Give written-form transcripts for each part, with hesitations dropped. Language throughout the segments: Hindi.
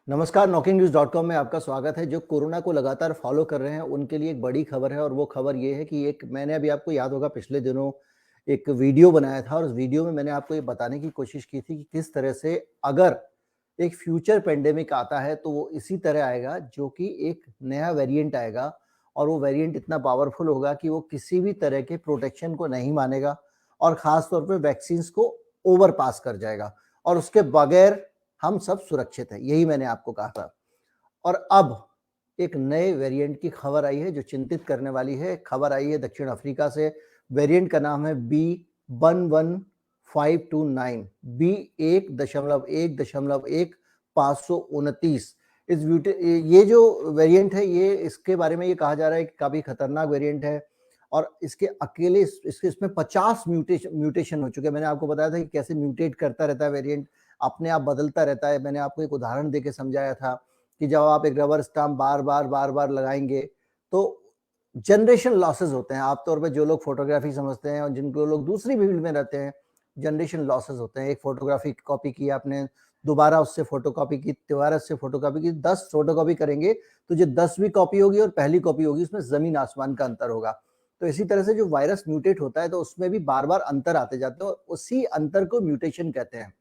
नमस्कार, knocking-news.com में आपका स्वागत है। जो कोरोना को लगातार फॉलो कर रहे हैं, उनके लिए एक बड़ी खबर है और वो खबर ये है कि एक मैंने अभी आपको याद होगा पिछले दिनों एक वीडियो बनाया था और उस वीडियो में मैंने आपको ये बताने की कोशिश की थी कि किस तरह से अगर एक फ्यूचर पैंडेमिक आता है, तो वो इसी तरह आएगा जो कि एक नया वेरिएंट आएगा और वो वेरिएंट इतना पावरफुल होगा कि वो किसी भी तरह के प्रोटेक्शन को नहीं मानेगा और ख़ास तौर पे वैक्सीन्स को ओवर पास कर जाएगा और उसके बगैर हम सब सुरक्षित हैं, यही मैंने आपको कहा था। और अब एक नए वेरिएंट की खबर आई है जो चिंतित करने वाली है। खबर आई है दक्षिण अफ्रीका से। वेरिएंट का नाम है B11529 B1.1.1 ये जो वेरिएंट है ये इसके बारे में ये कहा जा रहा है कि काफ़ी खतरनाक वेरिएंट है और इसके अकेले इसमें 50 म्यूटेशन हो चुके हैं। मैंने आपको बताया था कि कैसे म्यूटेट करता रहता है वेरिएंट, अपने आप बदलता रहता है। मैंने आपको एक उदाहरण देके समझाया था कि जब आप एक रबर स्टाम्प बार-बार लगाएँगे तो जनरेशन लॉसेस होते हैं। आम तौर पे जो लोग फोटोग्राफी समझते हैं और जिनको लोग दूसरी फील्ड में रहते हैं, जनरेशन लॉसेस होते हैं। एक फोटोग्राफी कॉपी की आपने, दोबारा उससे फोटोकॉपी की, दोबारा उससे फोटोकॉपी की, 10 फोटोकॉपी करेंगे तो जो 10वीं कॉपी होगी और पहली कॉपी होगी उसमें ज़मीन आसमान का अंतर होगा। तो इसी तरह से जो वायरस म्यूटेट होता है तो उसमें भी बार-बार अंतर आते जाते हैं और उसी अंतर को म्यूटेशन कहते हैं।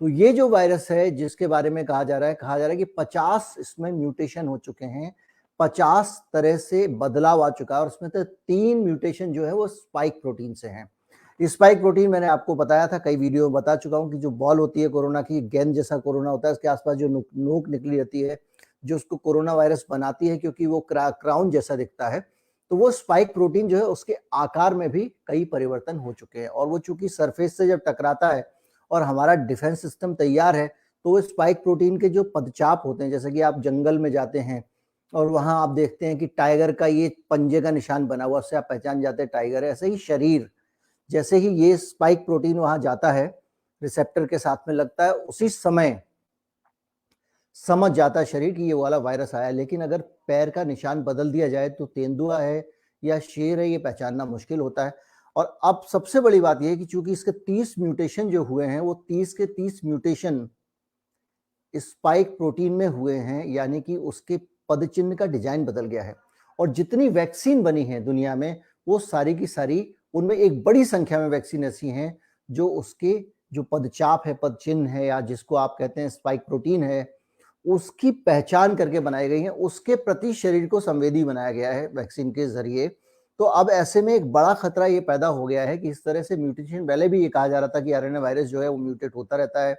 तो ये जो वायरस है जिसके बारे में कहा जा रहा है कि 50 इसमें म्यूटेशन हो चुके हैं, 50 तरह से बदलाव आ चुका है और उसमें से 3 म्यूटेशन जो है वो स्पाइक प्रोटीन से हैं। स्पाइक प्रोटीन मैंने आपको बताया था, कई वीडियो में बता चुका हूँ कि जो बॉल होती है कोरोना की, गेंद जैसा कोरोना होता है, उसके आसपास जो नोक निकली रहती है, जो उसको कोरोना वायरस बनाती है क्योंकि वो क्राउन जैसा दिखता है, तो वो स्पाइक प्रोटीन जो है उसके आकार में भी कई परिवर्तन हो चुके हैं और वो चूंकि सरफेस से जब टकराता है और हमारा डिफेंस सिस्टम तैयार है, तो वो स्पाइक प्रोटीन के जो पदचाप होते हैं, जैसे कि आप जंगल में जाते हैं और वहां आप देखते हैं कि टाइगर का ये पंजे का निशान बना हुआ, उससे आप पहचान जाते हैं टाइगर है। ऐसे ही शरीर, जैसे ही ये स्पाइक प्रोटीन वहां जाता है, रिसेप्टर के साथ में लगता है, उसी समय समझ जाता है शरीर कि ये वाला वायरस आया। लेकिन अगर पैर का निशान बदल दिया जाए तो तेंदुआ है या शेर है, ये पहचानना मुश्किल होता है। और अब सबसे बड़ी बात यह है कि चूंकि इसके 30 म्यूटेशन जो हुए हैं, वो 30 के 30 म्यूटेशन स्पाइक प्रोटीन में हुए हैं, यानी कि उसके पदचिन्ह का डिजाइन बदल गया है। और जितनी वैक्सीन बनी है दुनिया में, वो सारी की सारी, उनमें एक बड़ी संख्या में वैक्सीन ऐसी हैं जो उसके जो पदचाप है, पदचिन्ह है, या जिसको आप कहते हैं स्पाइक प्रोटीन है, उसकी पहचान करके बनाई गई है, उसके प्रति शरीर को संवेदी बनाया गया है वैक्सीन के जरिए। तो अब ऐसे में एक बड़ा खतरा ये पैदा हो गया है कि इस तरह से म्यूटेशन, पहले भी ये कहा जा रहा था कि आरएनए वायरस जो है वो म्यूटेट होता रहता है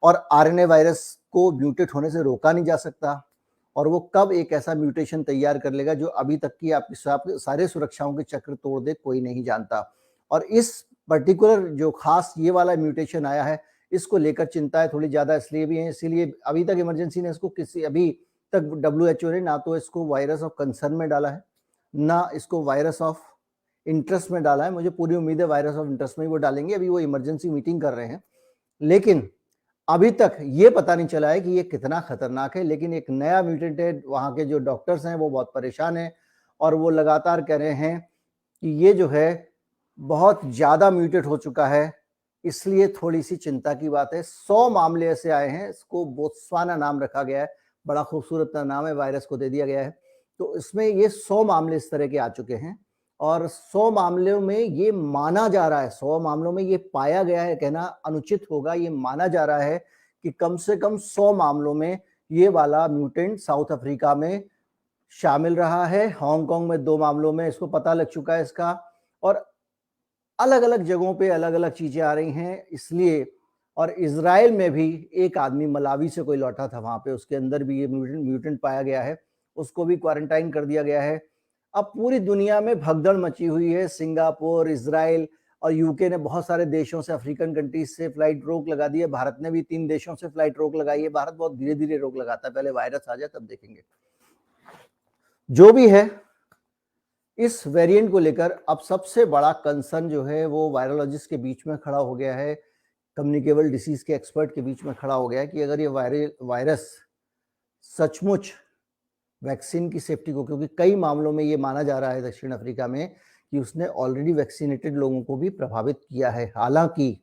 और आरएनए वायरस को म्यूटेट होने से रोका नहीं जा सकता और वो कब एक ऐसा म्यूटेशन तैयार कर लेगा जो अभी तक की आपके सारे सुरक्षाओं के चक्र तोड़ दे, कोई नहीं जानता। और इस पर्टिकुलर जो खास ये वाला म्यूटेशन आया है, इसको लेकर चिंताएं थोड़ी ज्यादा इसलिए भी हैं, इसीलिए अभी तक इमरजेंसी ने इसको अभी तक WHO ने ना तो इसको वायरस ऑफ कंसर्न में डाला है, ना इसको वायरस ऑफ इंटरेस्ट में डाला है। मुझे पूरी उम्मीद है वायरस ऑफ इंटरेस्ट में ही वो डालेंगे। अभी वो इमरजेंसी मीटिंग कर रहे हैं, लेकिन अभी तक ये पता नहीं चला है कि ये कितना खतरनाक है। लेकिन एक नया म्यूटेंट है, वहां के जो डॉक्टर्स हैं वो बहुत परेशान हैं और वो लगातार कह रहे हैं कि ये जो है बहुत ज्यादा म्यूटेट हो चुका है, इसलिए थोड़ी सी चिंता की बात है। 100 मामले ऐसे आए हैं, इसको बोत्सवाना नाम रखा गया है, बड़ा खूबसूरत नाम है, वायरस को दे दिया गया है। तो इसमें ये 100 मामले इस तरह के आ चुके हैं और 100 मामलों में ये माना जा रहा है, 100 मामलों में ये पाया गया है, कहना अनुचित होगा, ये माना जा रहा है कि कम से कम 100 मामलों में ये वाला म्यूटेंट साउथ अफ्रीका में शामिल रहा है। हांगकांग में 2 मामलों में इसको पता लग चुका है इसका, और अलग अलग जगहों पे अलग अलग चीजें आ रही हैं इसलिए। और इजराइल में भी एक आदमी मलावी से कोई लौटा था, वहां पे उसके अंदर भी ये म्यूटेंट पाया गया है, उसको भी क्वारंटाइन कर दिया गया है। अब पूरी दुनिया में भगदड़ मची हुई है। सिंगापुर, इजराइल और यूके ने बहुत सारे देशों से, अफ्रीकन कंट्रीज से फ्लाइट रोक लगा दी है। भारत ने भी 3 देशों से फ्लाइट रोक लगाई है। भारत बहुत धीरे धीरे रोक लगाता है, पहले वायरस आ जाए तब देखेंगे। जो भी है, इस वेरिएंट को लेकर अब सबसे बड़ा कंसर्न जो है वो वायरोलॉजिस्ट के बीच में खड़ा हो गया है, कम्युनिकेबल डिसीज के एक्सपर्ट के बीच में खड़ा हो गया है कि अगर ये वायरस सचमुच वैक्सीन की सेफ्टी को, क्योंकि कई मामलों में ये माना जा रहा है दक्षिण अफ्रीका में कि उसने ऑलरेडी वैक्सीनेटेड लोगों को भी प्रभावित किया है। हालांकि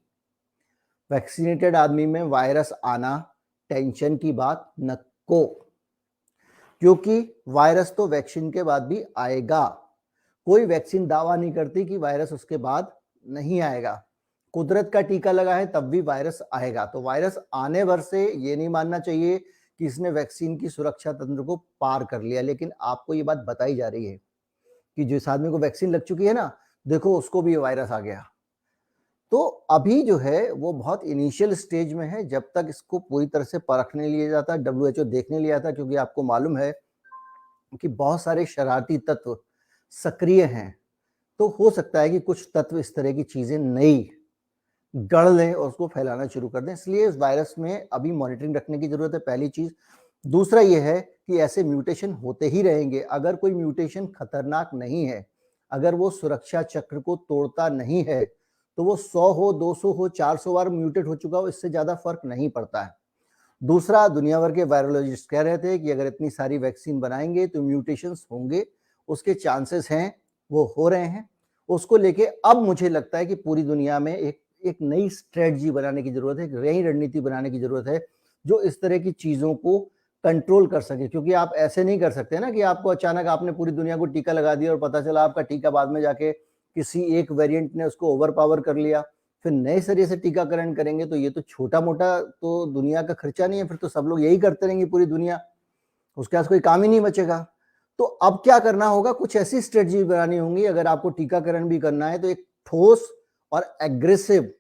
वैक्सीनेटेड आदमी में वायरस आना टेंशन की बात न को, क्योंकि वायरस तो वैक्सीन के बाद भी आएगा। कोई वैक्सीन दावा नहीं करती कि वायरस उसके बाद नहीं आएगा। कुदरत का टीका लगा है तब भी वायरस आएगा। तो वायरस आने भर से ये नहीं मानना चाहिए कि इसने वैक्सीन की सुरक्षा तंत्र को पार कर लिया। लेकिन आपको ये बात बताई जा रही है कि जिस आदमी को वैक्सीन लग चुकी है ना, देखो उसको भी वायरस आ गया। तो अभी जो है वो बहुत इनिशियल स्टेज में है, जब तक इसको पूरी तरह से परखने लिया जाता है, WHO देखने लिया था, क्योंकि आपको मालूम है कि बहुत सारे शरारती तत्व सक्रिय हैं। तो हो सकता है कि कुछ तत्व इस तरह की चीजें नई गढ़ लें और उसको फैलाना शुरू कर दें। इसलिए इस वायरस में अभी मॉनिटरिंग रखने की जरूरत है, पहली चीज। दूसरा ये है कि ऐसे म्यूटेशन होते ही रहेंगे। अगर कोई म्यूटेशन खतरनाक नहीं है, अगर वो सुरक्षा चक्र को तोड़ता नहीं है, तो वो 100 हो, 200 हो, 400 बार म्यूटेट हो चुका हो, इससे ज्यादा फर्क नहीं पड़ता है। दूसरा, दुनिया भर के वायरोलॉजिस्ट कह रहे थे कि अगर इतनी सारी वैक्सीन बनाएंगे तो म्यूटेशंस होंगे, उसके चांसेस हैं, वो हो रहे हैं। उसको लेके अब मुझे लगता है कि पूरी दुनिया में एक नई स्ट्रेटजी बनाने की जरूरत है, एक नई रणनीति बनाने की जरूरत है, जो इस तरह की चीजों को कंट्रोल कर सके। क्योंकि आप ऐसे नहीं कर सकते ना कि आपको अचानक आपने पूरी दुनिया को टीका लगा दिया और पता चला आपका टीका बाद में जाके किसी एक वेरिएंट ने उसको ओवर पावर कर लिया, फिर नए सिरे से टीकाकरण करेंगे। तो ये तो छोटा मोटा तो दुनिया का खर्चा नहीं है, फिर तो सब लोग यही करते रहेंगे पूरी दुनिया, उसके पास कोई काम ही नहीं बचेगा। तो अब क्या करना होगा, कुछ ऐसी स्ट्रेटजी बनानी होंगी। अगर आपको टीकाकरण भी करना है तो एक ठोस और एग्रेसिव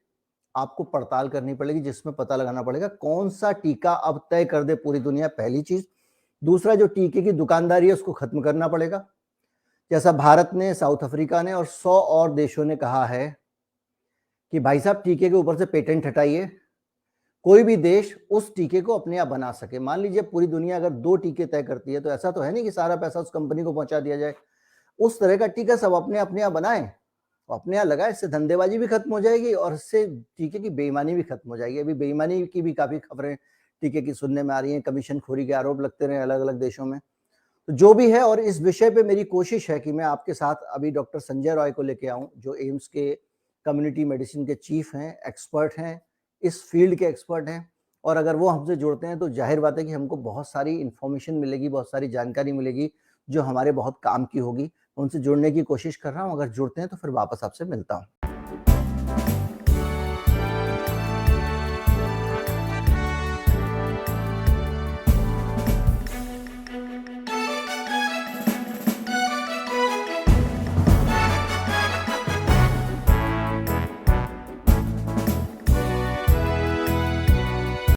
आपको पड़ताल करनी पड़ेगी, जिसमें पता लगाना पड़ेगा कौन सा टीका अब तय कर दे पूरी दुनिया, पहली चीज। दूसरा, जो टीके की दुकानदारी है उसको खत्म करना पड़ेगा, जैसा भारत ने, साउथ अफ्रीका ने और 100 और देशों ने कहा है कि भाई साहब टीके के ऊपर से पेटेंट हटाइए। कोई भी देश उस टीके को अपने आप बना सके। मान लीजिए पूरी दुनिया अगर 2 टीके तय करती है, तो ऐसा तो है नहीं कि सारा पैसा उस कंपनी को पहुंचा दिया जाए। उस तरह का टीका सब अपने अपने यहाँ बनाए, अपने यहाँ लगाए। इससे धंधेबाजी भी खत्म हो जाएगी और इससे टीके की बेईमानी भी खत्म हो जाएगी। अभी बेईमानी की भी काफी खबरें टीके की सुनने में आ रही हैं, कमीशन खोरी के आरोप लगते रहे अलग अलग देशों में। तो जो भी है, और इस विषय पे मेरी कोशिश है कि मैं आपके साथ अभी डॉक्टर संजय रॉय को लेके आऊं, जो एम्स के कम्युनिटी मेडिसिन के चीफ हैं, एक्सपर्ट हैं, इस फील्ड के एक्सपर्ट हैं। और अगर वो हमसे जुड़ते हैं तो जाहिर बात है कि हमको बहुत सारी इंफॉर्मेशन मिलेगी, बहुत सारी जानकारी मिलेगी, जो हमारे बहुत काम की होगी। उनसे जुड़ने की कोशिश कर रहा हूँ। अगर जुड़ते हैं तो फिर वापस आपसे मिलता हूँ।